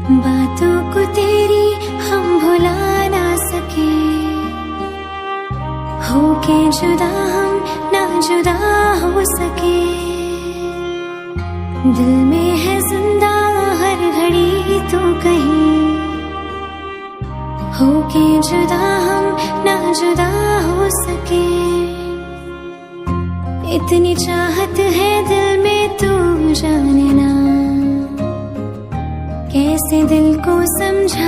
बातों को तेरी हम भुला ना सके, होके जुदा हम ना जुदा हो सके। दिल में है जिंदा हर घड़ी तू कहीं, होके जुदा हम ना जुदा हो सके। इतनी चाहत है दिल में तू जाने ना, कैसे दिल को समझा।